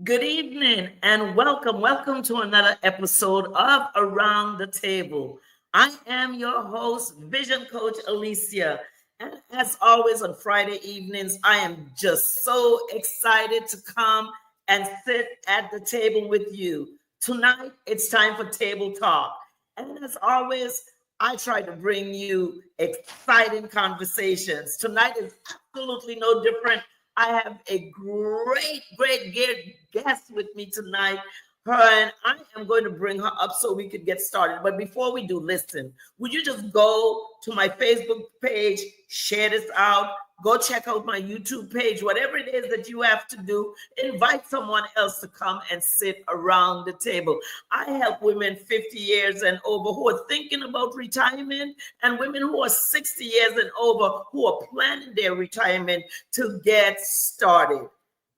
Good evening and welcome. Welcome to another episode of Around the Table. I am your host, Vision Coach Alicia. And as always, on Friday evenings, I am just so excited to come and sit at the table with you. Tonight, it's time for Table Talk. And as always, I try to bring you exciting conversations. Tonight is absolutely no different. I have a great guest with me tonight. Her and I am going to bring her up so we could get started. But before we do, listen, would you just go to my Facebook page, share this out, go check out my YouTube page, whatever it is that you have to do, invite someone else to come and sit around the table. I help women 50 years and over who are thinking about retirement and women who are 60 years and over who are planning their retirement to get started.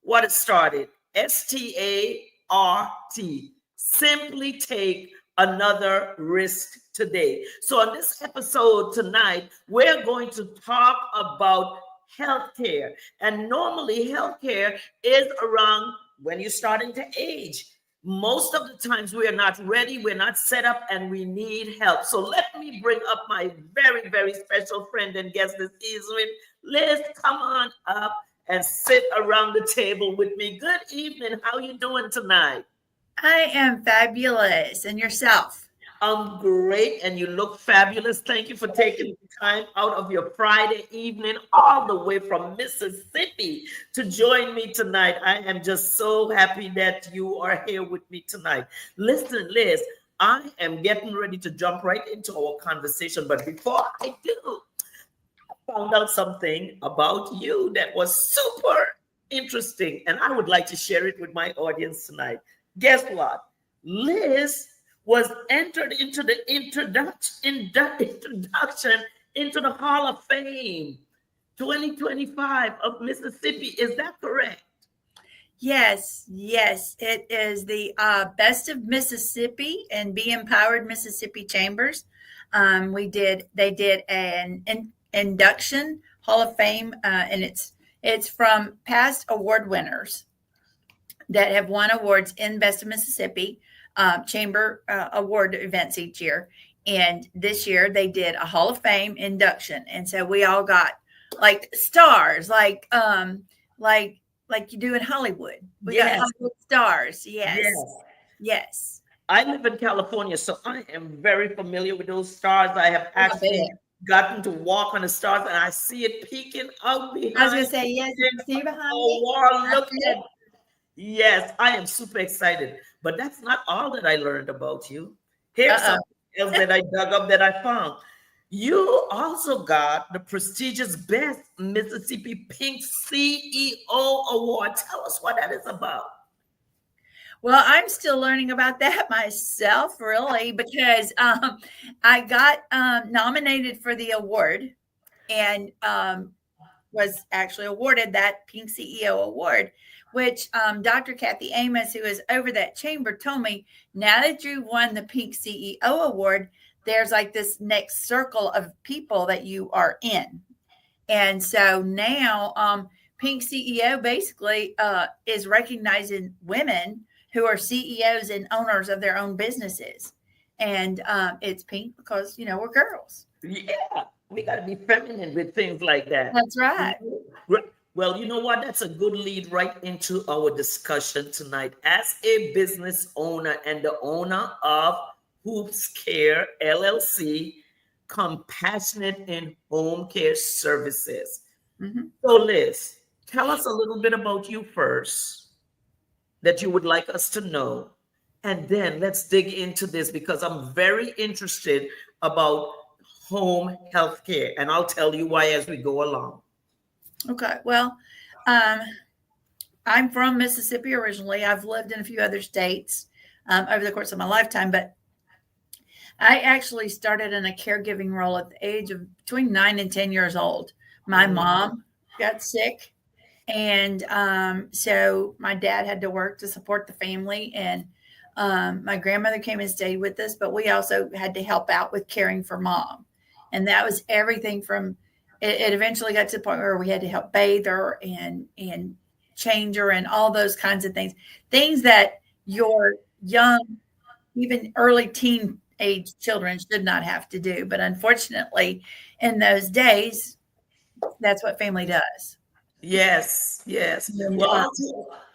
What is started? START. Simply take another risk today. So, on this episode tonight, we're going to talk about healthcare. And normally, healthcare is around when you're starting to age. Most of the times, we are not ready, we're not set up, and we need help. So, let me bring up my very special friend and guest this evening. Liz, come on up and sit around the table with me. Good evening. How you doing tonight? I am fabulous. And yourself? I'm great, and you look fabulous. Thank you for taking the time out of your Friday evening, all the way from Mississippi, to join me tonight. I am just so happy that you are here with me tonight. Listen, Liz, I am getting ready to jump right into our conversation, but before I do, found out something about you that was super interesting, and I would like to share it with my audience tonight. Guess what? Liz was entered into the introduction into the Hall of Fame 2025 of Mississippi. Is that correct? Yes. It is the Best of Mississippi and Be Empowered Mississippi Chambers. They did an induction Hall of Fame, and it's from past award winners that have won awards in Best of Mississippi Chamber award events each year. And this year they did a Hall of Fame induction, and so we all got like stars, like you do in Hollywood. We got Yes. Hollywood stars. Yes. Yes. I live in California, so I am very familiar with those stars. I have I bet. actually gotten to walk on the stars, and I see it peeking out I was behind gonna say yes. You see behind the me? wall. I Look bet. at Yes, I am super excited. But that's not all that I learned about you. Here's Uh something else that I dug up that I found. You also got the prestigious Best Mississippi Pink CEO Award. Tell us what that is about. Well, I'm still learning about that myself, really, because I got nominated for the award and was actually awarded that Pink CEO award, which Dr. Kathy Amos, who is over that chamber, told me now that you won the Pink CEO award, there's like this next circle of people that you are in. And so now Pink CEO basically is recognizing women who are CEOs and owners of their own businesses. And it's pink because, we're girls. Yeah, we got to be feminine with things like that. That's right. Well, you know what? That's a good lead right into our discussion tonight. As a business owner and the owner of Hoops Care LLC, compassionate in home care services. Mm-hmm. So, Liz, tell us a little bit about you first that you would like us to know. And then let's dig into this because I'm very interested about home health care. And I'll tell you why as we go along. Okay. Well, um, I'm from Mississippi originally. I've lived in a few other states over the course of my lifetime, but I actually started in a caregiving role at the age of between 9 and 10 years old. My mom got sick, and so my dad had to work to support the family, and my grandmother came and stayed with us, but we also had to help out with caring for mom, and that was everything from. It eventually got to the point where we had to help bathe her and changer and all those kinds of things that your young, even early teen age children should not have to do. But unfortunately, in those days, that's what family does. Yes, yes. And, Well,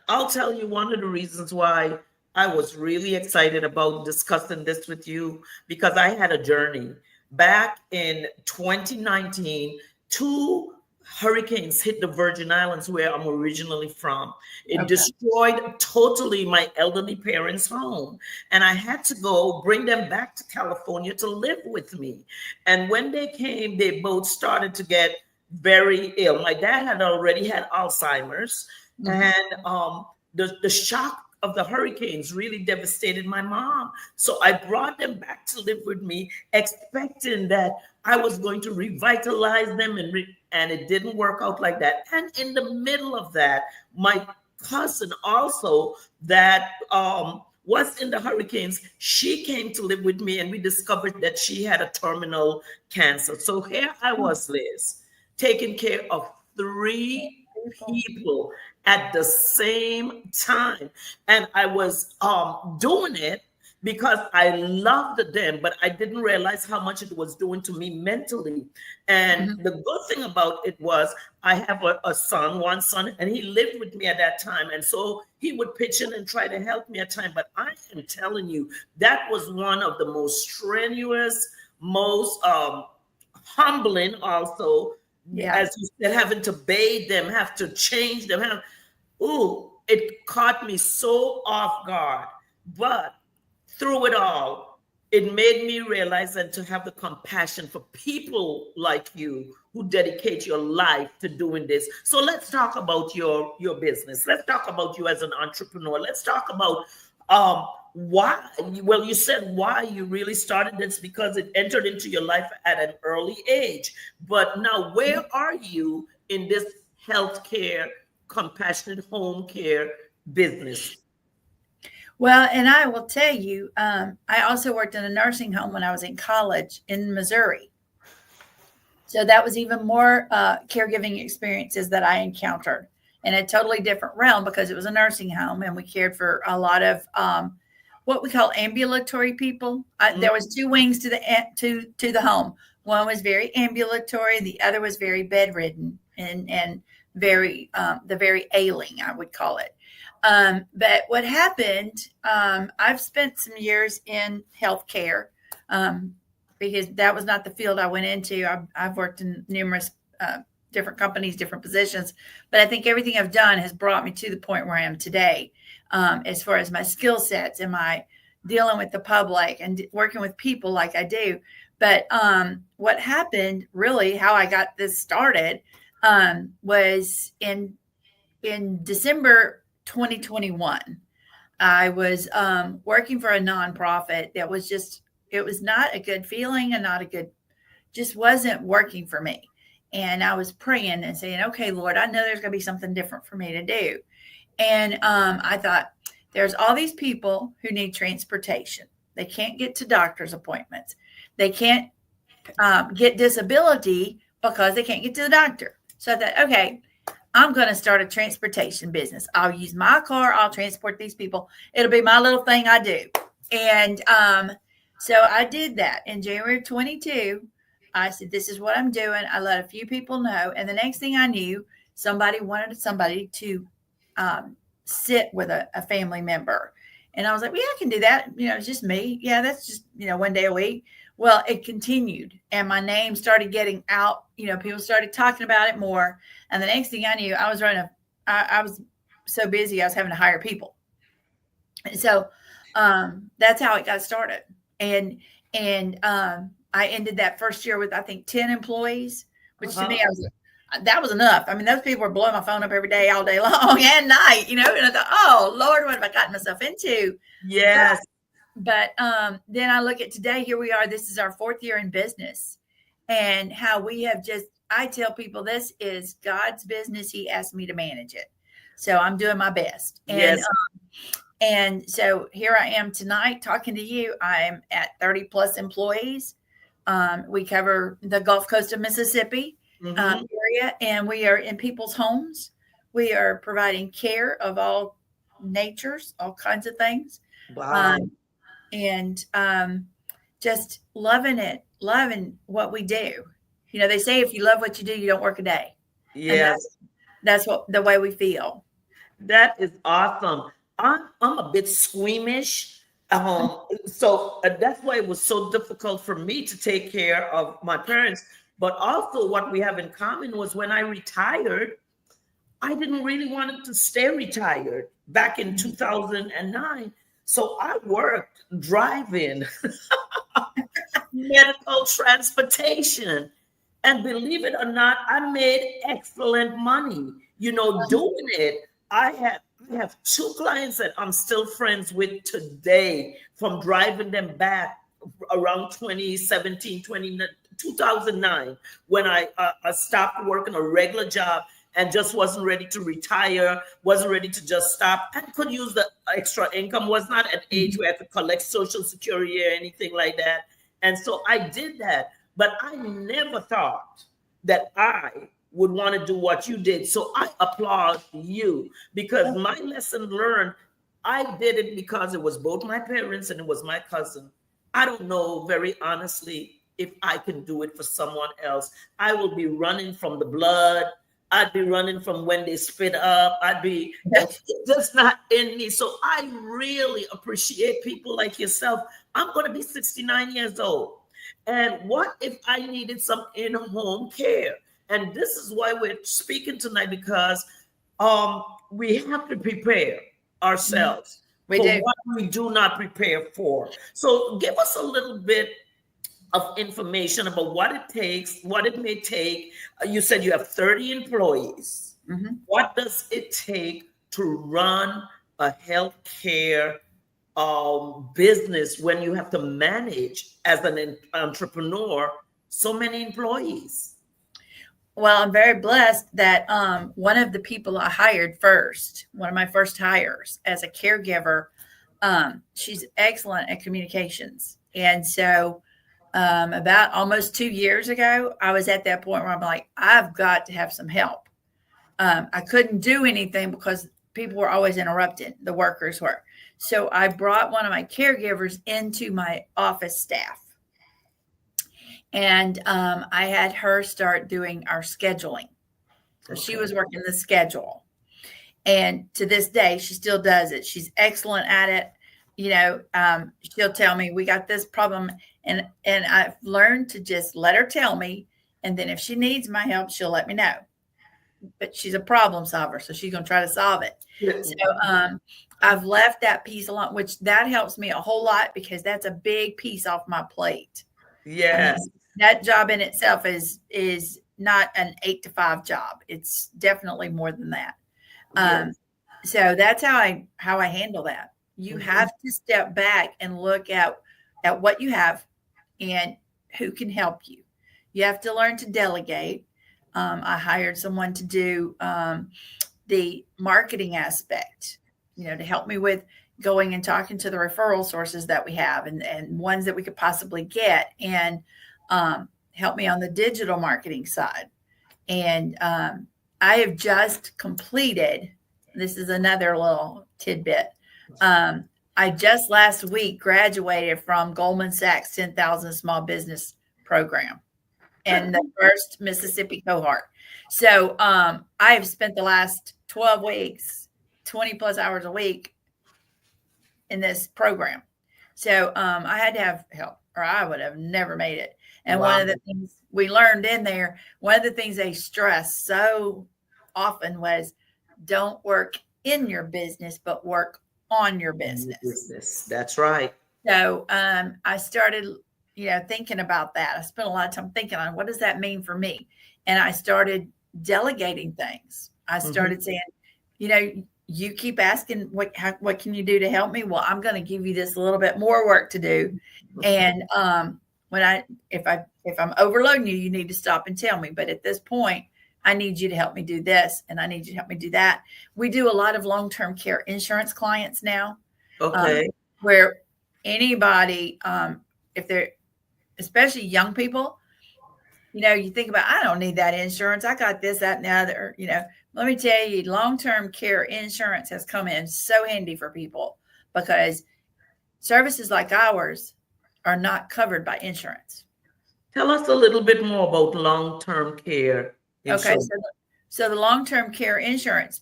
I'll tell you one of the reasons why I was really excited about discussing this with you, because I had a journey. Back in 2019, two hurricanes hit the Virgin Islands, where I'm originally from. It okay. destroyed totally my elderly parents' home. And I had to go bring them back to California to live with me. And when they came, they both started to get very ill. My dad had already had Alzheimer's, and the shock of the hurricanes really devastated my mom. So I brought them back to live with me, expecting that I was going to revitalize them, and it didn't work out like that. And in the middle of that, my cousin also that was in the hurricanes, she came to live with me, and we discovered that she had a terminal cancer. So here I was, Liz, taking care of 3 people at the same time. And I was doing it because I loved them, but I didn't realize how much it was doing to me mentally. And the good thing about it was I have one son, and he lived with me at that time. And so he would pitch in and try to help me at times. But I am telling you, that was one of the most strenuous, most humbling also. Yeah. As you said, having to bathe them, have to change them. It caught me so off guard. But through it all, it made me realize and to have the compassion for people like you who dedicate your life to doing this. So let's talk about your business. Let's talk about you as an entrepreneur. Let's talk about why. Well, you said why you really started this, because it entered into your life at an early age. But now, where are you in this healthcare, compassionate home care business? Well, and I will tell you, I also worked in a nursing home when I was in college in Missouri. So that was even more caregiving experiences that I encountered in a totally different realm, because it was a nursing home and we cared for a lot of what we call ambulatory people. There was 2 wings to the home. One was very ambulatory, the other was very bedridden and very very ailing, I would call it. But what happened, I've spent some years in healthcare because that was not the field I went into. I've worked in numerous different companies, different positions, but I think everything I've done has brought me to the point where I am today, as far as my skill sets and my dealing with the public and working with people like I do. But what happened, really, how I got this started, was in December 2021. I was working for a nonprofit that was it was not a good feeling and just wasn't working for me. And I was praying and saying, okay, Lord, I know there's going to be something different for me to do. And I thought, there's all these people who need transportation. They can't get to doctor's appointments. They can't get disability because they can't get to the doctor. So I thought, okay, I'm going to start a transportation business. I'll use my car. I'll transport these people. It'll be my little thing I do. And so I did that in January of 22. I said, this is what I'm doing. I let a few people know. And the next thing I knew, somebody wanted somebody to sit with a family member. And I was like, well, yeah, I can do that. It's just me. Yeah, that's just, 1 day a week. Well, it continued, and my name started getting out. People started talking about it more. And the next thing I knew, I was so busy, I was having to hire people. And so that's how it got started. And I ended that first year with, I think, 10 employees, which to me, that was enough. I mean, those people were blowing my phone up every day, all day long and night, and I thought, oh, Lord, what have I gotten myself into? Yes. But then I look at today, here we are. This is our 4th year in business, and how we have I tell people, this is God's business. He asked me to manage it. So I'm doing my best. And, yes. And so here I am tonight talking to you. I'm at 30 plus employees. We cover the Gulf Coast of Mississippi area, and we are in people's homes. We are providing care of all natures, all kinds of things. Wow. Um, and just loving it, loving what we do. You know, they say if you love what you do, you don't work a day. And Yes. that's what the way we feel. That is awesome. I'm a bit squeamish. So that's why it was so difficult for me to take care of my parents. But also, what we have in common was when I retired, I didn't really want to stay retired back in 2009. So I worked driving, medical transportation. And believe it or not, I made excellent money, doing it. I have two clients that I'm still friends with today from driving them back around 2017, 2009, when I stopped working a regular job and just wasn't ready to retire, wasn't ready to just stop, and could use the extra income, was not at age where I had to collect Social Security or anything like that. And so I did that. But I never thought that I would want to do what you did. So I applaud you, because my lesson learned, I did it because it was both my parents and it was my cousin. I don't know, very honestly, if I can do it for someone else. I will be running from the blood. I'd be running from when they spit up. It's just not in me. So I really appreciate people like yourself. I'm going to be 69 years old. And what if I needed some in-home care? And this is why we're speaking tonight, because we have to prepare ourselves We for do. what we do not prepare for. So give us a little bit of information about what it takes, what it may take. You said you have 30 employees. Mm-hmm. What does it take to run a healthcare business when you have to manage as an entrepreneur so many employees? Well, I'm very blessed that one of the people I hired first, one of my first hires as a caregiver, she's excellent at communications. And so about almost 2 years ago, I was at that point where I'm like, I've got to have some help. I couldn't do anything because people were always interrupted. The workers were. So I brought one of my caregivers into my office staff. And I had her start doing our scheduling. So she was working the schedule. And to this day, she still does it. She's excellent at it. She'll tell me, we got this problem. And I've learned to just let her tell me. And then if she needs my help, she'll let me know. But she's a problem solver, so she's going to try to solve it. So I've left that piece alone, which that helps me a whole lot, because that's a big piece off my plate. Yes. I mean, that job in itself is not an 8 to 5 job. It's definitely more than that. So that's how I handle that. You have to step back and look at what you have and who can help you. You have to learn to delegate. I hired someone to do the marketing aspect, to help me with going and talking to the referral sources that we have and ones that we could possibly get, and help me on the digital marketing side. And I have just completed, this is another little tidbit. I just last week graduated from Goldman Sachs 10,000 Small Business Program and the first Mississippi cohort. So I have spent the last 12 weeks, 20 plus hours a week in this program. So I had to have help, or I would have never made it. And one of the things we learned in there, one of the things they stressed so often was, don't work in your business, but work on your business. That's right. So I started thinking about that. I spent a lot of time thinking on, what does that mean for me? And I started delegating things. I started saying, you keep asking, what can you do to help me? Well, I'm going to give you this a little bit more work to do. And if I'm overloading you, you need to stop and tell me. But at this point, I need you to help me do this, and I need you to help me do that. We do a lot of long-term care insurance clients now. Okay. Where anybody, if they're, especially young people, you think about, I don't need that insurance. I got this, that, and the other. let me tell you, long-term care insurance has come in so handy for people because services like ours are not covered by insurance. Tell us a little bit more about long-term care Okay, insurance. so the long-term care insurance,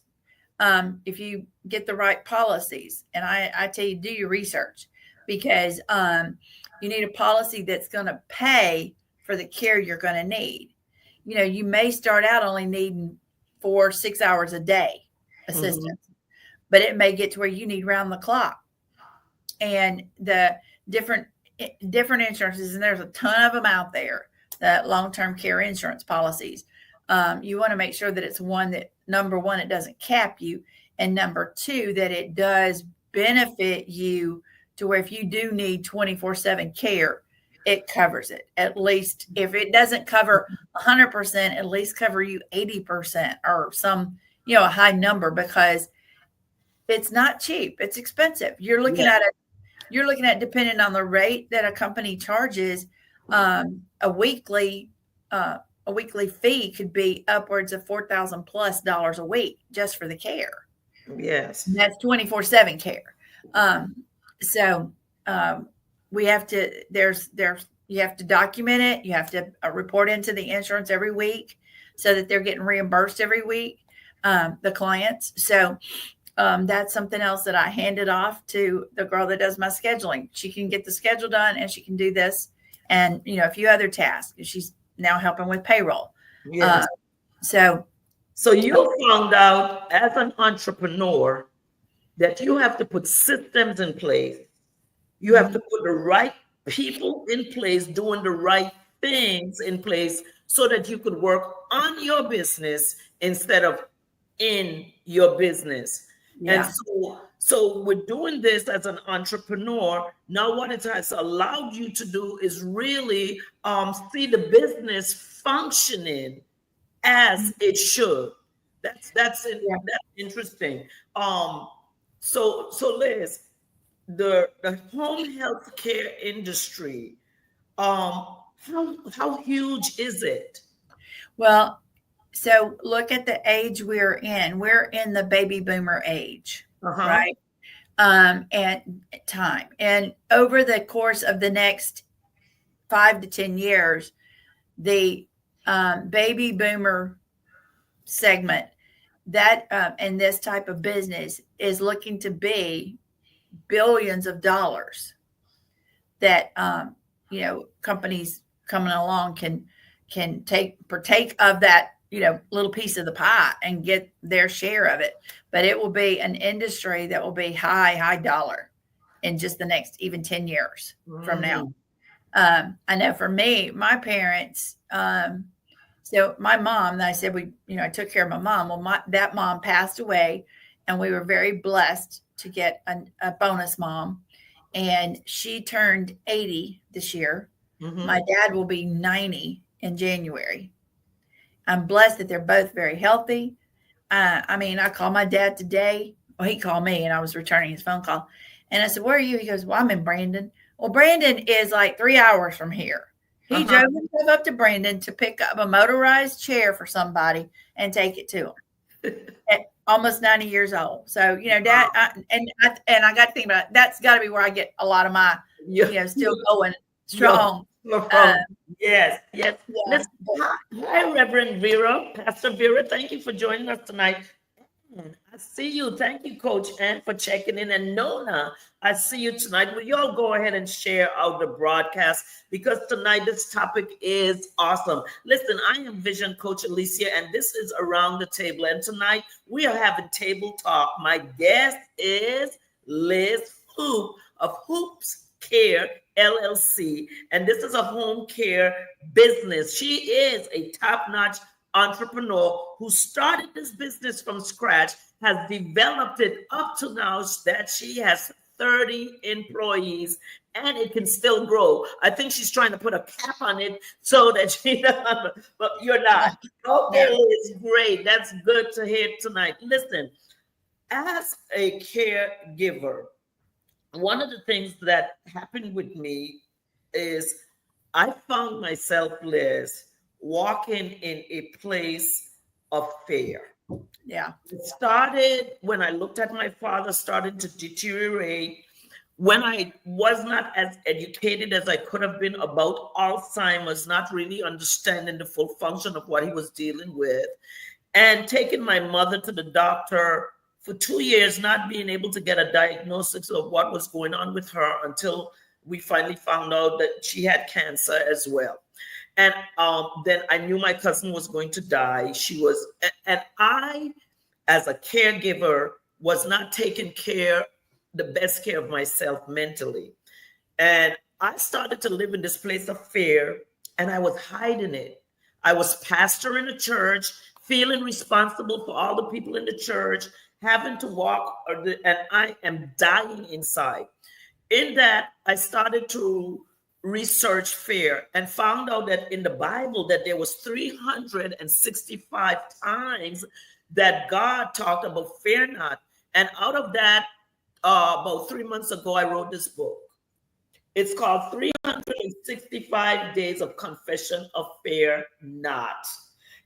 if you get the right policies, and I tell you, do your research because you need a policy that's going to pay for the care you're going to need. You know, you may start out only needing 4 or 6 hours a day assistance, but it may get to where you need round the clock. And the different insurances, and there's a ton of them out there, that long-term care insurance policies. You want to make sure that it's one that, number one, it doesn't cap you, and number two, that it does benefit you to where if you do need 24/7 care, it covers it. At least if it doesn't cover 100%, at least cover you 80% or some, a high number, because it's not cheap. It's expensive. You're looking at depending on the rate that a company charges, a weekly fee could be upwards of $4,000+ a week just for the care. Yes. And that's 24/7 care. We have to, you have to document it. You have to report into the insurance every week so that they're getting reimbursed every week, the clients. So that's something else that I handed off to the girl that does my scheduling. She can get the schedule done and she can do this and, a few other tasks. She's now helping with payroll. Yes. So you found out as an entrepreneur that you have to put systems in place. You have to put the right people in place, doing the right things in place so that you could work on your business instead of in your business. Yeah. And so with doing this as an entrepreneur, now what it has allowed you to do is really see the business functioning as it should. That's interesting. So Liz, the home health care industry, how huge is it? Well, so look at the age we're in. We're in the baby boomer age, right? And time. And over the course of the next 5 to 10 years, the baby boomer segment that and this type of business is looking to be billions of dollars that companies coming along can partake of that little piece of the pie and get their share of it. But it will be an industry that will be high dollar in just the next even 10 years from now. I know for me, my parents, so my mom, I said I took care of my mom. Well, that mom passed away, and we were very blessed to get a bonus mom, and she turned 80 this year. My dad will be 90 in January. I'm blessed that they're both very healthy. I called my dad today. Well, he called me, and I was returning his phone call. And I said, "Where are you?" He goes, "Well, I'm in Brandon." Well, Brandon is like 3 hours from here. He drove himself up to Brandon to pick up a motorized chair for somebody and take it to him. At almost 90 years old. So, Dad, I got to think about it. That's got to be where I get a lot of my, still going strong. Yes. Listen, hi, Reverend Vera, Pastor Vera. Thank you for joining us tonight. I see you. Thank you, Coach Ann, for checking in. And Nona, I see you tonight. Will you all go ahead and share out the broadcast? Because tonight this topic is awesome. Listen, I am Vision Coach Alicia, and this is Around the Table. And tonight we are having table talk. My guest is Liz Hoop of Hoops Care LLC, and this is a home care business. She is a top-notch entrepreneur who started this business from scratch, has developed it up to now that she has 30 employees, and it can still grow. I think she's trying to put a cap on it so that she doesn't, but you're not. Okay, it's great. That's good to hear tonight. Listen, as a caregiver, one of the things that happened with me is I found myself, Liz, walking in a place of fear. Yeah. It started when I looked at my father starting to deteriorate, when I was not as educated as I could have been about Alzheimer's, not really understanding the full function of what he was dealing with, and taking my mother to the doctor for 2 years, not being able to get a diagnosis of what was going on with her until we finally found out that she had cancer as well. And then I knew my cousin was going to die. And I, as a caregiver, was not taking the best care of myself mentally. And I started to live in this place of fear, and I was hiding it. I was pastoring a church, feeling responsible for all the people in the church, having to walk, and I am dying inside. In that, I started to research fear and found out that in the Bible that there was 365 times that God talked about fear not. And out of that, about 3 months ago, I wrote this book. It's called 365 Days of Confession of Fear Not.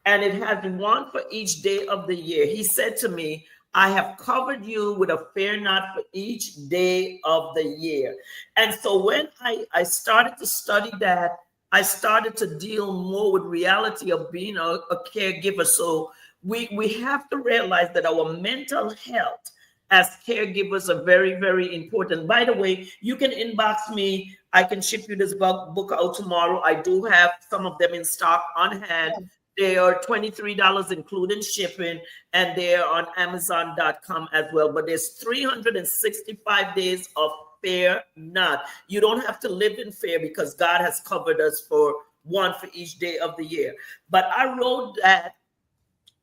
And it has one for each day of the year. He said to me, I have covered you with a fear not for each day of the year. And so when I started to study that, I started to deal more with reality of being a caregiver. So we have to realize that our mental health as caregivers are very, very important. By the way, you can inbox me. I can ship you this book out tomorrow. I do have some of them in stock on hand. Yeah. They are $23 including shipping, and they're on Amazon.com as well. But there's 365 days of fear not. You don't have to live in fear because God has covered us for one for each day of the year. But I wrote that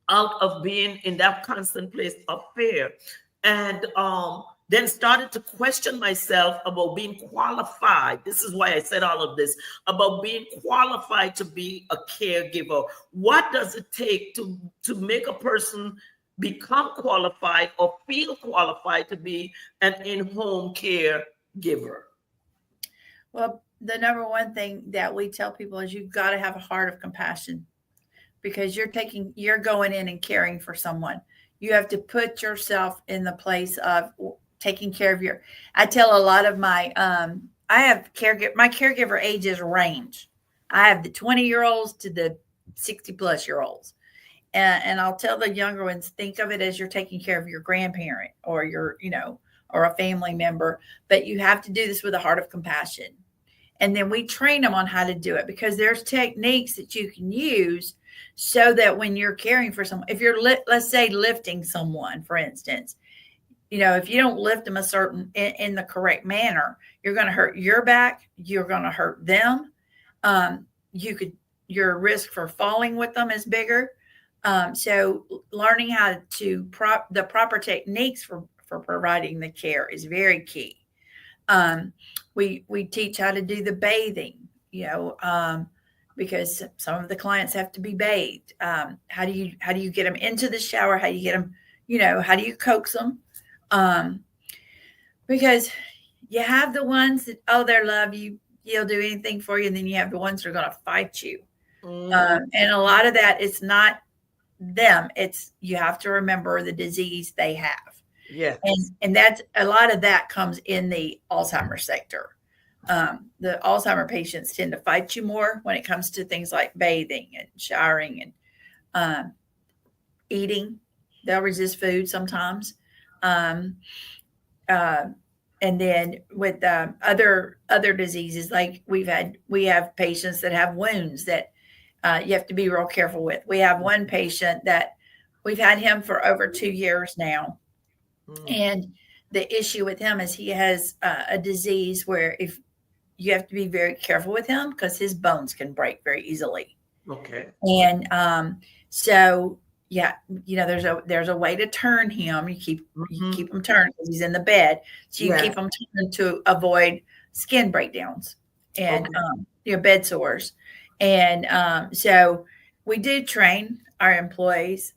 out of being in that constant place of fear. And then started to question myself about being qualified. This is why I said all of this, about being qualified to be a caregiver. What does it take to make a person become qualified or feel qualified to be an in-home caregiver? Well, the number one thing that we tell people is you've got to have a heart of compassion, because you're going in and caring for someone. You have to put yourself in the place of taking care of I tell a lot of my, I have my caregiver ages range. I have the 20-year-olds to the 60-plus-year-olds. And I'll tell the younger ones, think of it as you're taking care of your grandparent or or a family member, but you have to do this with a heart of compassion. And then we train them on how to do it, because there's techniques that you can use so that when you're caring for someone, if you're, let's say, lifting someone, for instance, if you don't lift them in the correct manner, you're going to hurt your back, you're going to hurt them. Your risk for falling with them is bigger. So learning how to the proper techniques for providing the care is very key. We teach how to do the bathing, because some of the clients have to be bathed. How do you get them into the shower? How do you get them, how do you coax them? Because you have the ones that, they love you, they'll do anything for you. And then you have the ones that are going to fight you. And a lot of that, it's not them. It's, you have to remember the disease they have. Yeah. And that's, a lot of that comes in the Alzheimer's sector. The Alzheimer patients tend to fight you more when it comes to things like bathing and showering and eating. They'll resist food sometimes. And then with other diseases, like we have patients that have wounds that you have to be real careful with. We have one patient that we've had him for over 2 years now. And the issue with him is he has a disease where if you have to be very careful with him because his bones can break very easily. Okay. And so, yeah, there's a way to turn him. You keep him turned because he's in the bed. So you keep him turned to avoid skin breakdowns and bed sores. And so we do train our employees.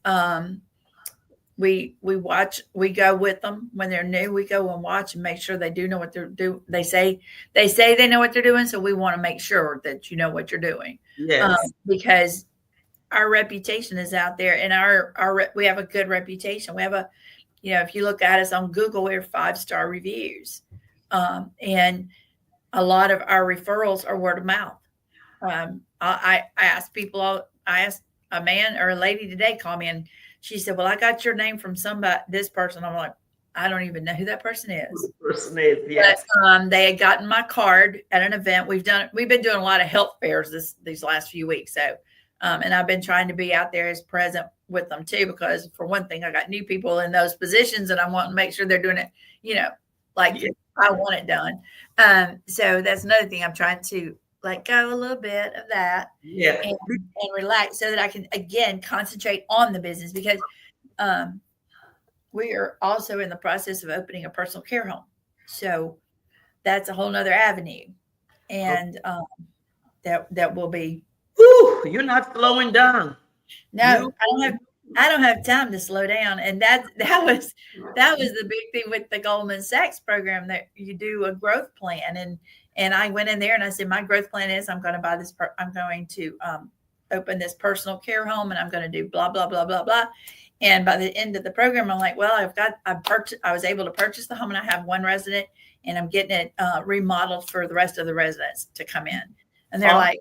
We go with them when they're new. We go and watch and make sure they do know what they're doing. They say they know what they're doing. So we want to make sure that you know what you're doing. Yes. Because our reputation is out there, and we have a good reputation. We have a, if you look at us on Google, we're 5-star reviews, and a lot of our referrals are word of mouth. I asked people. I asked a man or a lady today, call me, and she said, "Well, I got your name from this person." I'm like, I don't even know who that person is. Yes. But, they had gotten my card at an event. We've been doing a lot of health fairs these last few weeks. So, and I've been trying to be out there as present with them too, because for one thing, I got new people in those positions, and I want to make sure they're doing it, I want it done. So that's another thing I'm trying to let go a little bit of that, and relax, so that I can again concentrate on the business, because we are also in the process of opening a personal care home. So that's a whole nother avenue. And that will be. Whew, you're not slowing down. No, I don't have time to slow down. And that was the big thing with the Goldman Sachs program, that you do a growth plan. And I went in there and I said, my growth plan is I'm going to open this personal care home, and I'm going to do blah, blah, blah, blah, blah. And by the end of the program, I'm like, well, I was able to purchase the home, and I have one resident, and I'm getting it remodeled for the rest of the residents to come in. And they're like,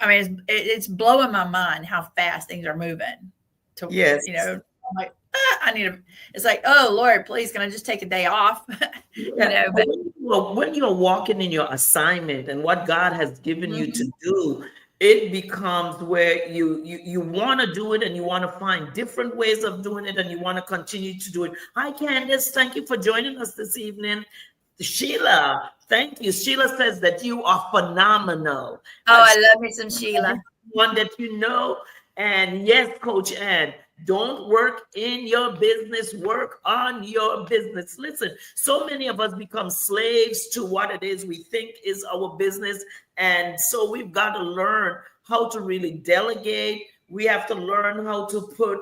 I mean, it's blowing my mind how fast things are moving. Yes. I'm like, it's like, oh Lord, please, can I just take a day off? But when you're walking in your assignment and what God has given you to do, it becomes where you want to do it, and you want to find different ways of doing it, and you want to continue to do it. Hi, Candace. Thank you for joining us this evening. Sheila, thank you. Sheila says that you are phenomenal. Oh, I love me some Sheila. One that you know. And yes, Coach Ann, don't work in your business, work on your business. Listen, so many of us become slaves to what it is we think is our business. And so we've got to learn how to really delegate. We have to learn how to put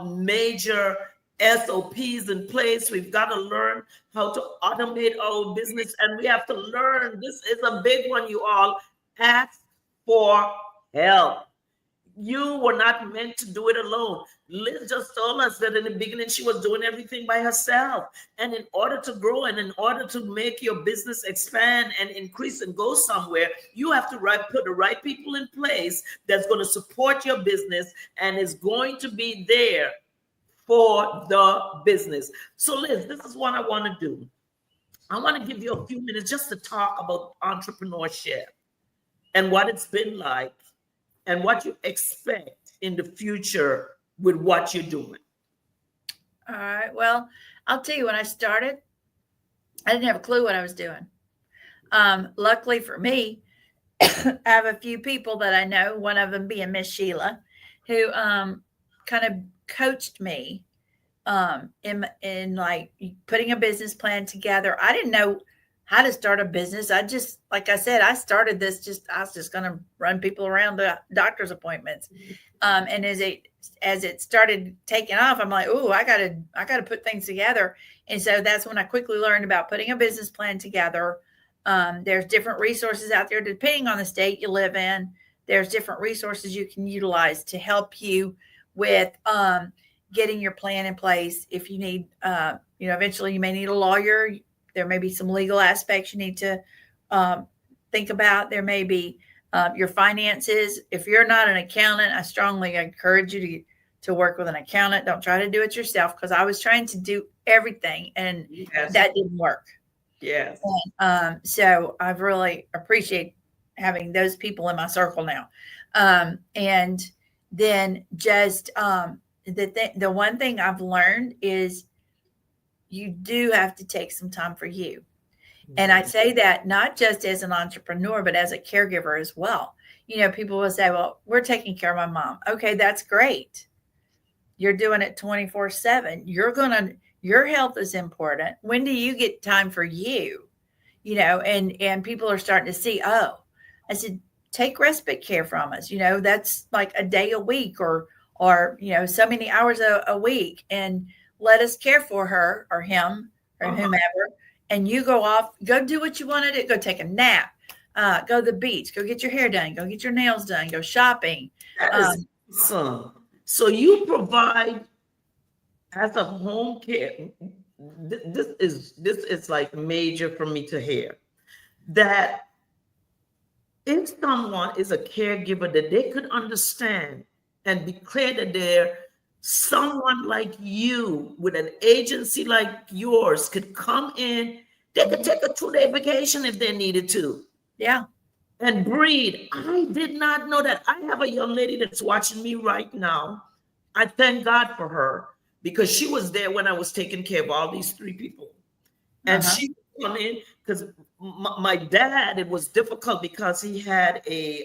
major SOPs in place. We've got to learn how to automate our business. And we have to learn, this is a big one, you all, ask for help. You were not meant to do it alone. Liz just told us that in the beginning, she was doing everything by herself. And in order to grow, and in order to make your business expand and increase and go somewhere, you have to put the right people in place that's going to support your business and is going to be there for the business. So Liz, this is what I want to do. I want to give you a few minutes just to talk about entrepreneurship and what it's been like, and what you expect in the future with what you're doing. All right. Well, I'll tell you, when I started, I didn't have a clue what I was doing. Luckily for me, I have a few people that I know, one of them being Miss Sheila, who kind of coached me in like putting a business plan together. I didn't know how to start a business. Like I said, I started this I was just going to run people around the doctor's appointments. And as it started taking off, I'm like, oh, I gotta put things together. And so that's when I quickly learned about putting a business plan together. There's different resources out there, depending on the state you live in. There's different resources you can utilize to help you with getting your plan in place. If you need, eventually you may need a lawyer. There may be some legal aspects you need to think about. There may be your finances. If you're not an accountant, I strongly encourage you to work with an accountant. Don't try to do it yourself, because I was trying to do everything, and that didn't work. Yes. And, so I really appreciate having those people in my circle now. And then just the one thing I've learned is you do have to take some time for you. And I say that not just as an entrepreneur, but as a caregiver as well. People will say, well, we're taking care of my mom. Okay, that's great. You're doing it 24/7. Your health is important. When do you get time for you? And people are starting to see, oh, I said, take respite care from us. That's like a day a week or so many hours a week, and let us care for her or him or whomever. And you go off, go do what you want to do. Go take a nap. go to the beach, go get your hair done, go get your nails done, go shopping. That is awesome. So you provide as a home care. This is like major for me to hear that if someone is a caregiver, that they could understand and be clear that they're someone like you with an agency like yours could come in. They could take a 2-day vacation if they needed to. Yeah. And breed. I did not know that. I have a young lady that's watching me right now. I thank God for her because she was there when I was taking care of all these 3 people. And she come in because my dad, it was difficult because he had a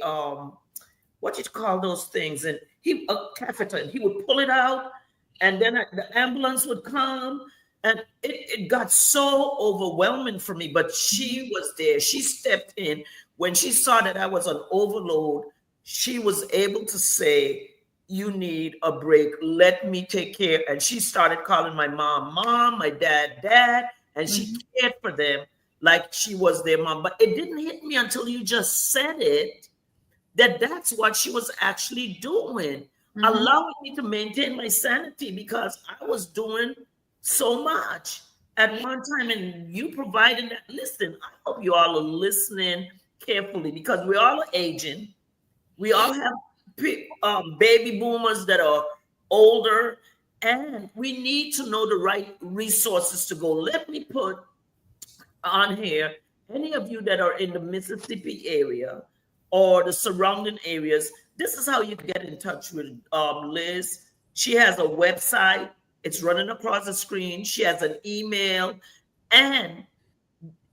what you call those things, and a catheter, and he would pull it out, and then the ambulance would come, and it got so overwhelming for me. But she was there. She stepped in when she saw that I was on overload. She was able to say, "You need a break. Let me take care." And she started calling my mom, my dad, and she cared for them like she was their mom. But it didn't hit me until you just said it, that that's what she was actually doing, allowing me to maintain my sanity because I was doing so much at one time. And you provided that. Listen, I hope you all are listening carefully because we all are aging. We all have baby boomers that are older, and we need to know the right resources to go. Let me put on here, any of you that are in the Mississippi area or the surrounding areas, this is how you get in touch with Liz. She has a website. It's running across the screen. She has an email. And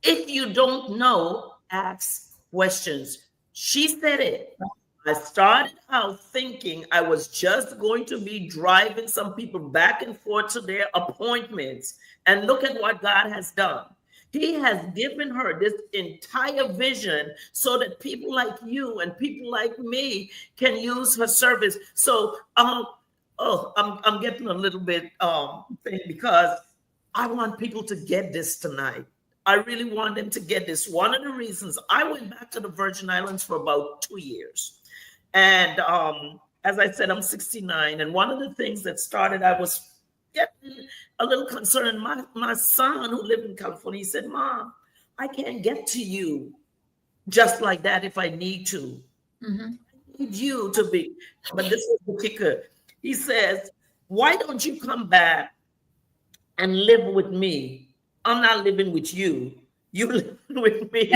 if you don't know, ask questions. She said it. I started out thinking I was just going to be driving some people back and forth to their appointments. And look at what God has done. He has given her this entire vision so that people like you and people like me can use her service. So, I'm getting a little bit thing because I want people to get this tonight. I really want them to get this. One of the reasons I went back to the Virgin Islands for about 2 years. And as I said, I'm 69. And one of the things that started, I was getting a little concerned. My son, who lived in California, he said, "Mom, I can't get to you just like that if I need to. I need you to be." But this is the kicker. He says, "Why don't you come back and live with me? I'm not living with you. You live with me."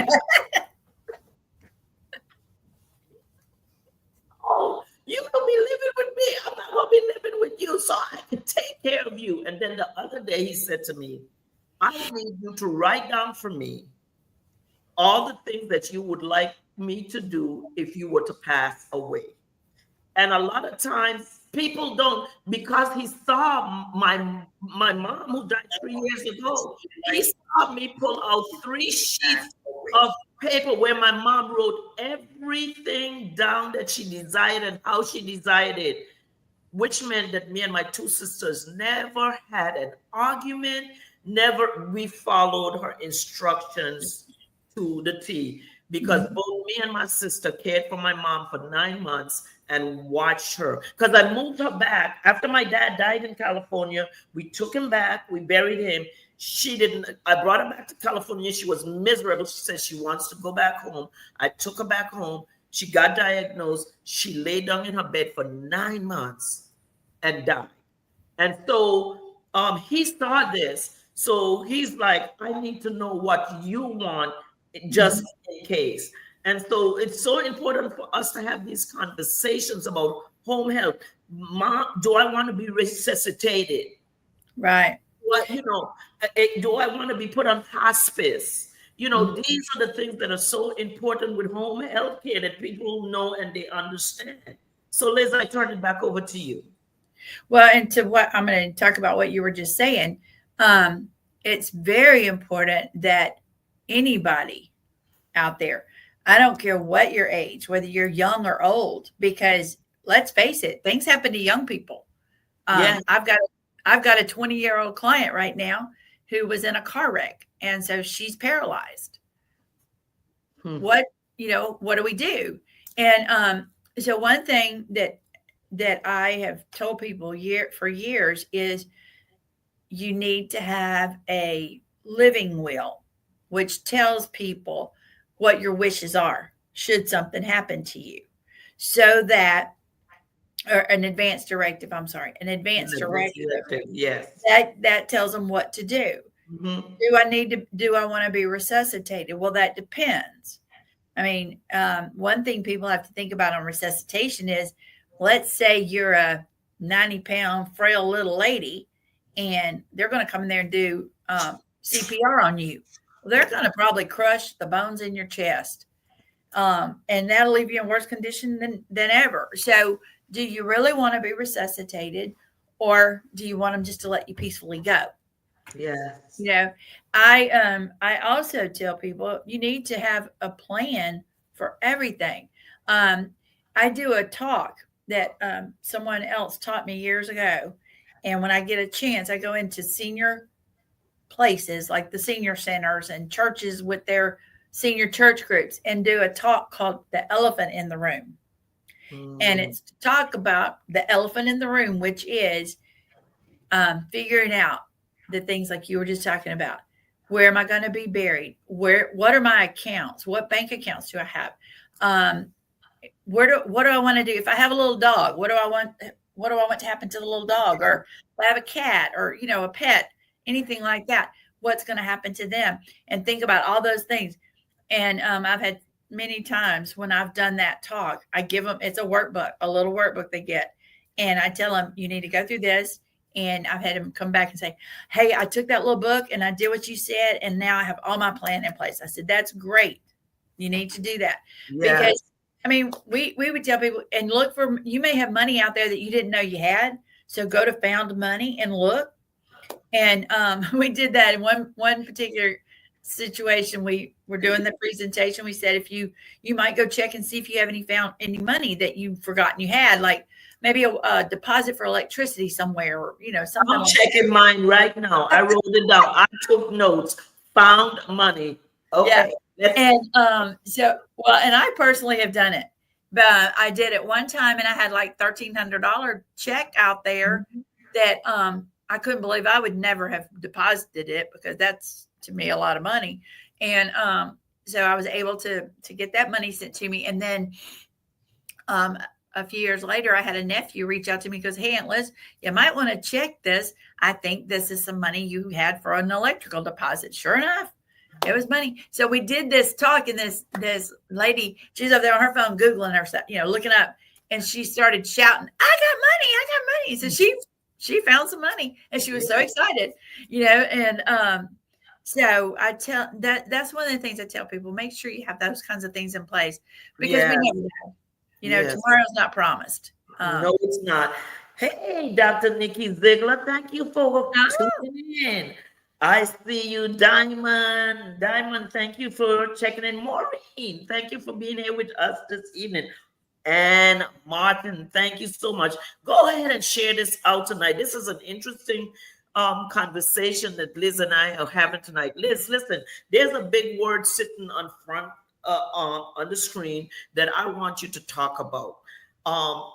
"Oh, you're going to be living with me. I'm not going to be living with you so I can take care of you." And then the other day he said to me, "I need you to write down for me all the things that you would like me to do if you were to pass away." And a lot of times people don't, because he saw my mom who died 3 years ago. He saw me pull out 3 sheets of paper where my mom wrote everything down that she desired and how she desired it, which meant that me and my 2 sisters never had an argument. We followed her instructions to the T, because both me and my sister cared for my mom for 9 months and watched her. Because I moved her back after my dad died in California. We took him back. We buried him. I brought her back to California. She was miserable. She said she wants to go back home. I took her back home. She got diagnosed. She lay down in her bed for 9 months and died. And so he saw this. So he's like, "I need to know what you want just in case." And so it's so important for us to have these conversations about home health. Mom, do I want to be resuscitated? Right. What, do I want to be put on hospice? These are the things that are so important with home health care that people know and they understand. So Liz, I turn it back over to you. Well, and to what I'm going to talk about what you were just saying. It's very important that anybody out there, I don't care what your age, whether you're young or old, because let's face it, things happen to young people. Yeah. I've got a 20-year-old client right now who was in a car wreck, and so she's paralyzed. What what do we do? And so one thing that I have told people for years is you need to have a living will, which tells people what your wishes are should something happen to you, so that, or an advance directive, I'm sorry, an advance directive Yes. that tells them what to do. Mhm. Do I want to be resuscitated? Well, that depends. I mean, one thing people have to think about on resuscitation is, let's say you're a 90-pound frail little lady and they're going to come in there and do CPR on you. Well, they're going to probably crush the bones in your chest. And that'll leave you in worse condition than ever. So do you really want to be resuscitated, or do you want them just to let you peacefully go? Yes. I also tell people you need to have a plan for everything. I do a talk that someone else taught me years ago, and when I get a chance, I go into senior places like the senior centers and churches with their senior church groups and do a talk called The Elephant in the Room. And it's to talk about the elephant in the room, which is figuring out the things like you were just talking about. Where am I going to be buried? What are my accounts? What bank accounts do I have? What do I want to do? If I have a little dog, what do I want to happen to the little dog? Or if I have a cat or, a pet, anything like that, what's going to happen to them? And think about all those things. And I've had many times when I've done that talk, I give them, it's a workbook, a little workbook they get. And I tell them, you need to go through this. And I've had them come back and say, hey, I took that little book and I did what you said. And now I have all my plan in place. I said, that's great. You need to do that. Yes. Because, I mean, we would tell people, and look for, you may have money out there that you didn't know you had. So go to Found Money and look. And we did that in one particular situation. We were doing the presentation. We said, if you might go check and see if you have found any money that you've forgotten you had, like maybe a deposit for electricity somewhere, or something. I'm checking mine right now. I wrote it down. I took notes. Found money. Okay. Yeah. And and I personally have done it, but I did it one time, and I had like $1,300 check out there that I couldn't believe. I would never have deposited it because that's, to me, a lot of money. And so I was able to get that money sent to me. And then a few years later, I had a nephew reach out to me because, hey, Aunt Liz, you might want to check this. I think this is some money you had for an electrical deposit. Sure enough, it was money. So we did this talk, and this lady, she's up there on her phone Googling her stuff, looking up, and she started shouting, I got money. So she found some money, and she was so excited, and so I tell that's one of the things I tell people, make sure you have those kinds of things in place, because we never know. Tomorrow's not promised. No, it's not. Hey, Dr. Nikki Ziegler, thank you for tuning in. I see you, Diamond. Diamond, thank you for checking in. Maureen, thank you for being here with us this evening. And Martin, thank you so much. Go ahead and share this out tonight. This is an interesting conversation that Liz and I are having tonight. Liz, listen, there's a big word sitting on front on the screen that I want you to talk about.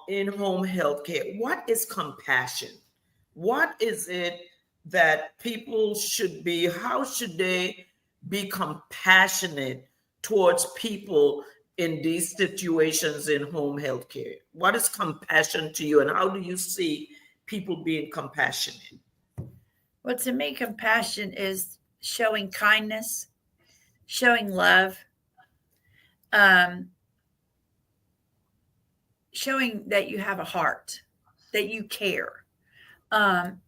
In home healthcare, what is compassion? What is it that people should be? How should they be compassionate towards people in these situations in home healthcare? What is compassion to you, and how do you see people being compassionate? Well, to me, compassion is showing kindness, showing love, showing that you have a heart, that you care.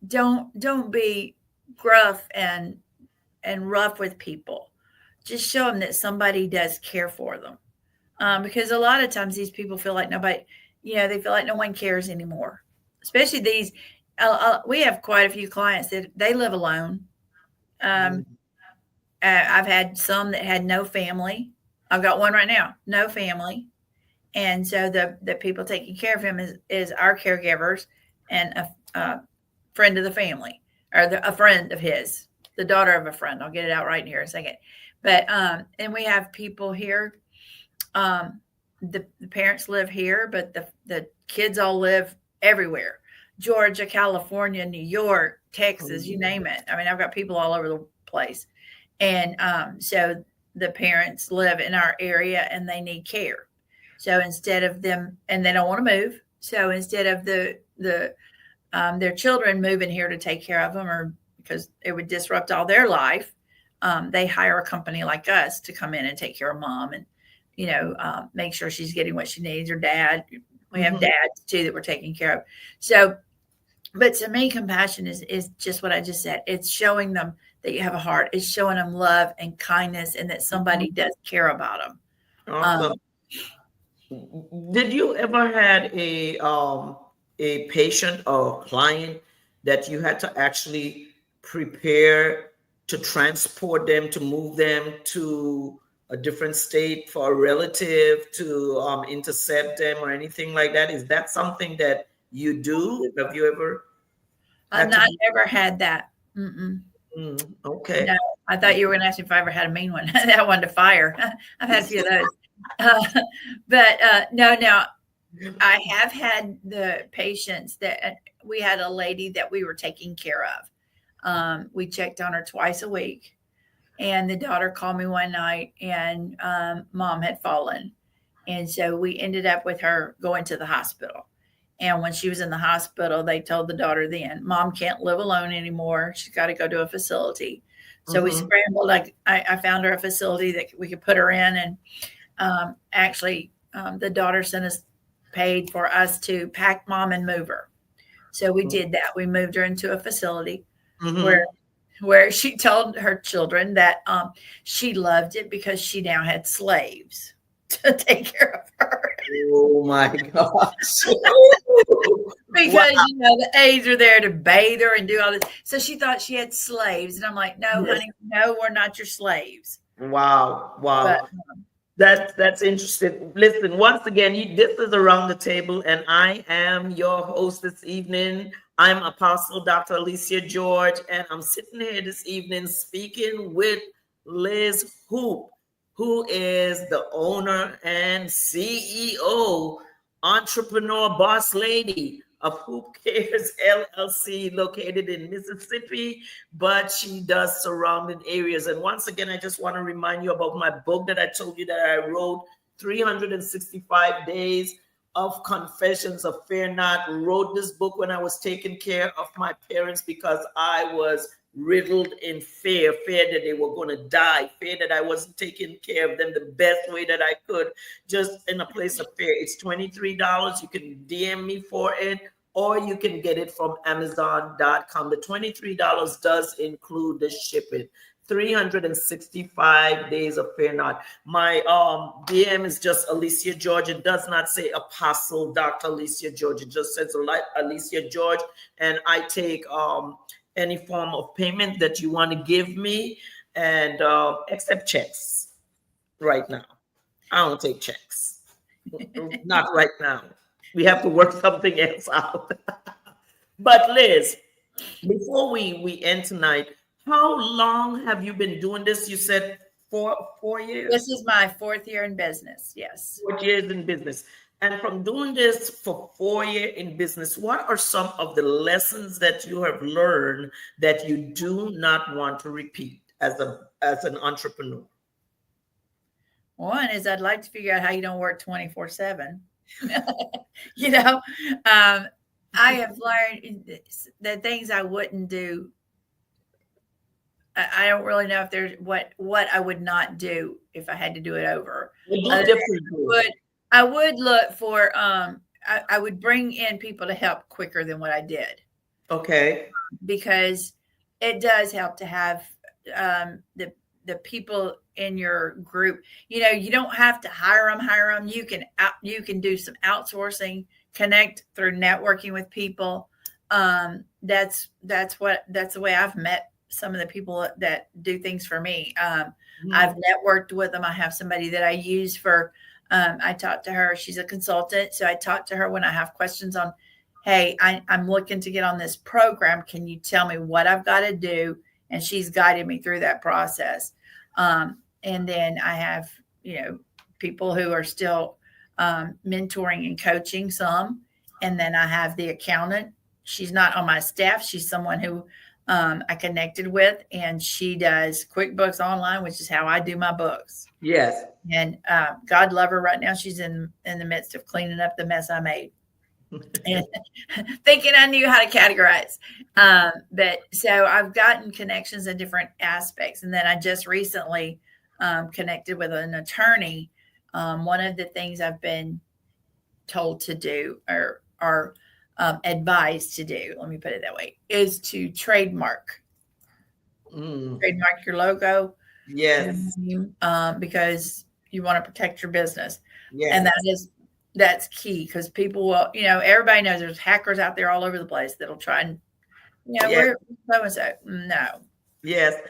Don't be gruff and rough with people. Just show them that somebody does care for them. Because a lot of times these people feel like nobody, they feel like no one cares anymore. Especially these, we have quite a few clients that they live alone. I've had some that had no family. I've got one right now, no family. And so the people taking care of him is our caregivers and a friend of the family, or a friend of his, the daughter of a friend. I'll get it out right here in a second. But and we have people here the parents live here, but the kids all live everywhere. Georgia, California, New York, Texas, you name it. I mean, I've got people all over the place. And so the parents live in our area and they need care. So instead of them, and they don't want to move. So instead of their children moving here to take care of them, or because it would disrupt all their life, they hire a company like us to come in and take care of mom and, make sure she's getting what she needs, or dad. We have dads too that we're taking care of. So, but to me, compassion is just what I just said. It's showing them that you have a heart. It's showing them love and kindness, and that somebody does care about them. Awesome. Did you ever had a patient or client that you had to actually prepare to transport them, to move them to a different state for a relative, to intercept them or anything like that? Is that something that you do? Have you ever? I never had that. Okay. No, I thought you were going to ask me if I ever had a mean one. That one to fire. I've had a few of those. But no, I have had the patients that we had a lady that we were taking care of. We checked on her twice a week, and the daughter called me one night, and mom had fallen. And so we ended up with her going to the hospital. And when she was in the hospital, they told the daughter then, mom can't live alone anymore. She's got to go to a facility. So we scrambled. I found her a facility that we could put her in. And actually, the daughter sent us, paid for us to pack mom and move her. So we did that. We moved her into a facility where she told her children that she loved it because she now had slaves to take care of her. Oh my gosh. Because the aides are there to bathe her and do all this. So she thought she had slaves. And I'm like, no, honey, no, we're not your slaves. Wow. But, that's interesting. Listen, once again, this is Around the Table, and I am your host this evening. I'm Apostle Dr. Alicia George, and I'm sitting here this evening speaking with Liz Hoop, who is the owner and CEO, entrepreneur, boss lady of Hoop Cares LLC, located in Mississippi, but she does surrounding areas. And once again, I just want to remind you about my book that I told you that I wrote, 365 Days of Confessions of Fear Not. Wrote this book when I was taking care of my parents because I was riddled in fear that they were going to die, fear that I wasn't taking care of them the best way that I could, just in a place of fear. It's $23. You can DM me for it, or you can get it from Amazon.com. The $23 does include the shipping. 365 Days of Fear Not. My DM is just Alicia George. It does not say Apostle Dr. Alicia George. It just says Alicia George, and I take any form of payment that you want to give me, and accept checks right now. I don't take checks. Not right now. We have to work something else out. But Liz, before we end tonight, how long have you been doing this? You said 4 years? This is my 4th year in business, yes. 4 years in business. And from doing this for 4 years in business, what are some of the lessons that you have learned that you do not want to repeat as an entrepreneur? One is I'd like to figure out how you don't work 24/7. I have learned the things I wouldn't do. I don't really know if there's what I would not do if I had to do it over. I would look for, I would bring in people to help quicker than what I did. Okay. Because it does help to have the people in your group. You don't have to hire them. You can do some outsourcing, connect through networking with people. That's the way I've met some of the people that do things for me. I've networked with them. I have somebody that I use for, I talked to her. She's a consultant. So I talk to her when I have questions on, hey, I'm looking to get on this program. Can you tell me what I've got to do? And she's guided me through that process. And then I have, people who are still mentoring and coaching some. And then I have the accountant. She's not on my staff. She's someone who I connected with, and she does QuickBooks Online, which is how I do my books. Yes. And God love her right now. She's in the midst of cleaning up the mess I made. And thinking I knew how to categorize. But so I've gotten connections in different aspects. And then I just recently connected with an attorney. One of the things I've been told to do or advised to do, let me put it that way, is to trademark your logo. Yes. Because you want to protect your business. Yes. And that's key, because people will, everybody knows there's hackers out there all over the place that'll try and, we're so-and-so. No. Yes,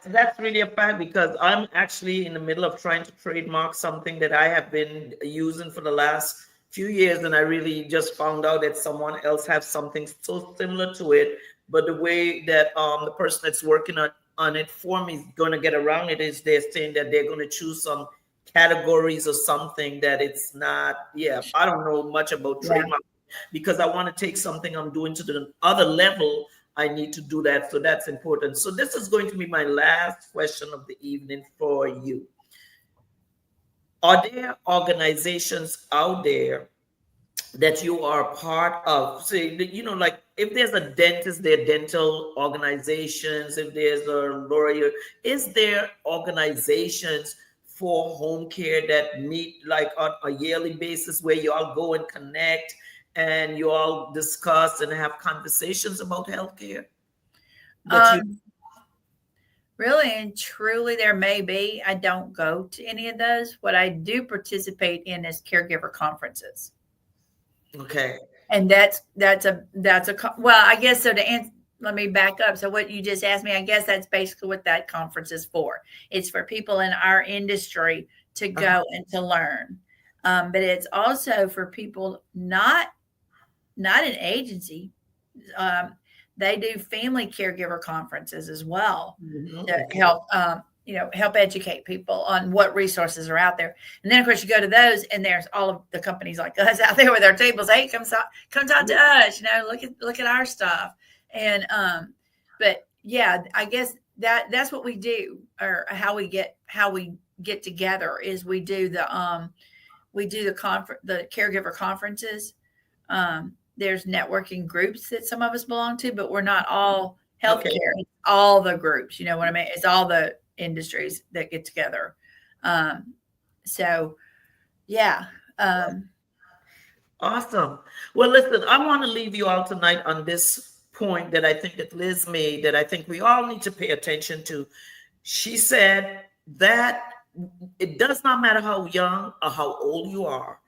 that's really a fact, because I'm actually in the middle of trying to trademark something that I have been using for the last few years, and I really just found out that someone else has something so similar to it, but the way that the person that's working on it for me is going to get around it is they're saying that they're going to choose some categories or something that it's not. I don't know much about trademark, because I want to take something I'm doing to the other level. I need to do that. So that's important. So this is going to be my last question of the evening for you. Are there organizations out there that you are part of? Say, like if there's a dentist, there are dental organizations. If there's a lawyer, is there organizations for home care that meet like on a yearly basis, where you all go and connect and you all discuss and have conversations about healthcare? Really and truly, there may be. I don't go to any of those. What I do participate in is caregiver conferences. Okay. And that's well, I guess so. To answer, let me back up. So what you just asked me, I guess that's basically what that conference is for. It's for people in our industry to go and to learn. But it's also for people not an agency. They do family caregiver conferences as well to help, help educate people on what resources are out there. And then, of course, you go to those, and there's all of the companies like us out there with our tables. Hey, come talk to us. Look at our stuff. And but yeah, I guess that's what we do, or how we get together is we do the caregiver conferences. There's networking groups that some of us belong to, but we're not all healthcare. Okay. It's all the groups, you know what I mean? It's all the industries that get together. So yeah. Awesome. Well, listen, I want to leave you all tonight on this point that I think that Liz made, that I think we all need to pay attention to. She said that it does not matter how young or how old you are,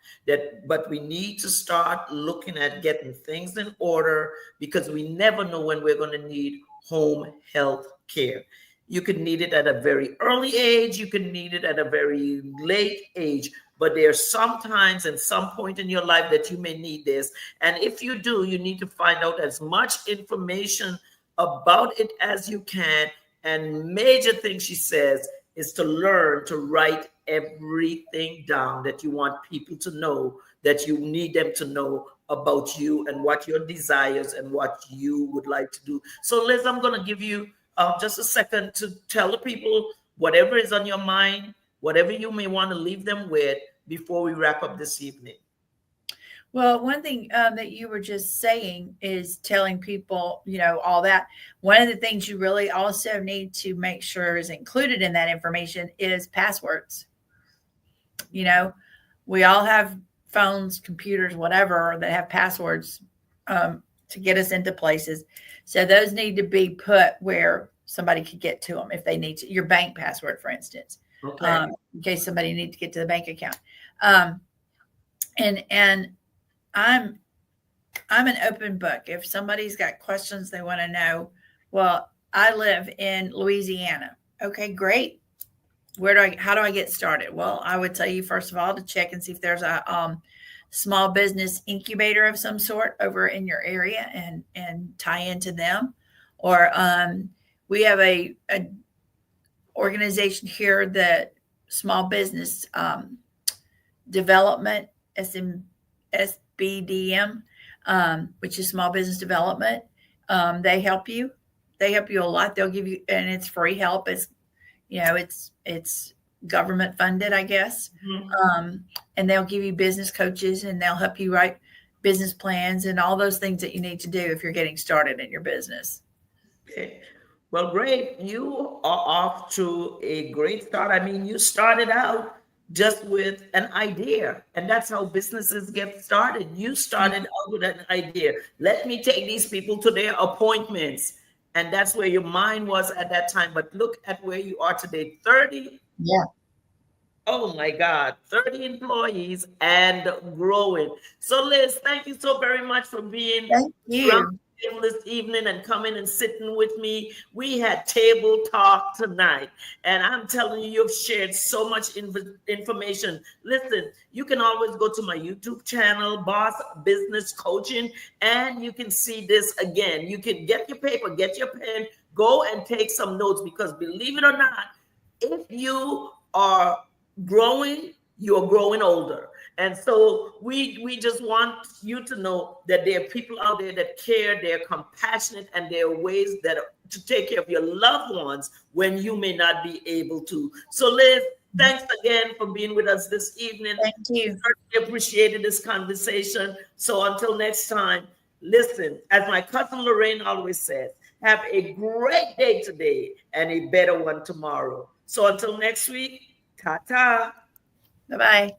but we need to start looking at getting things in order, because we never know when we're going to need home health care. You can need it at a very early age. You can need it at a very late age. But there's sometimes and some point in your life that you may need this. And if you do, you need to find out as much information about it as you can. And major thing she says is to learn to write everything down that you want people to know, that you need them to know about you and what your desires and what you would like to do. So Liz, I'm going to give you just a second to tell the people whatever is on your mind, whatever you may want to leave them with before we wrap up this evening. Well, one thing that you were just saying is telling people, all that. One of the things you really also need to make sure is included in that information is passwords. We all have phones, computers, whatever, that have passwords to get us into places. So those need to be put where somebody could get to them if they need to. Your bank password, for instance, okay. In case somebody needs to get to the bank account. And I'm an open book. If somebody's got questions they want to know, well, I live in Louisiana. Okay, great. How do I get started? Well, I would tell you, first of all, to check and see if there's a small business incubator of some sort over in your area and tie into them. Or we have a organization here, that small business development, SBDM, which is small business development. They help you. They help you a lot. They'll give you, and it's free help. It's government funded, I guess. And they'll give you business coaches, and they'll help you write business plans and all those things that you need to do if you're getting started in your business. Okay. Well, great. You are off to a great start. I mean, you started out just with an idea, and that's how businesses get started. You started out with an idea. Let me take these people to their appointments. And that's where your mind was at that time. But look at where you are today, 30. Yeah. Oh my God, 30 employees and growing. So Liz, thank you so very much for being Thank you this evening and coming and sitting with me. We had table talk tonight, and I'm telling you, you've shared so much information. Listen, you can always go to my YouTube channel, Boss Business Coaching, and you can see this again. You can get your paper, get your pen, go and take some notes, because believe it or not, if you are growing, you're growing older. And so we just want you to know that there are people out there that care, they're compassionate, and there are ways that to take care of your loved ones when you may not be able to. So Liz, thanks again for being with us this evening. Thank you. I appreciated this conversation. So until next time, listen, as my cousin Lorraine always says, have a great day today and a better one tomorrow. So until next week, ta-ta. Bye-bye.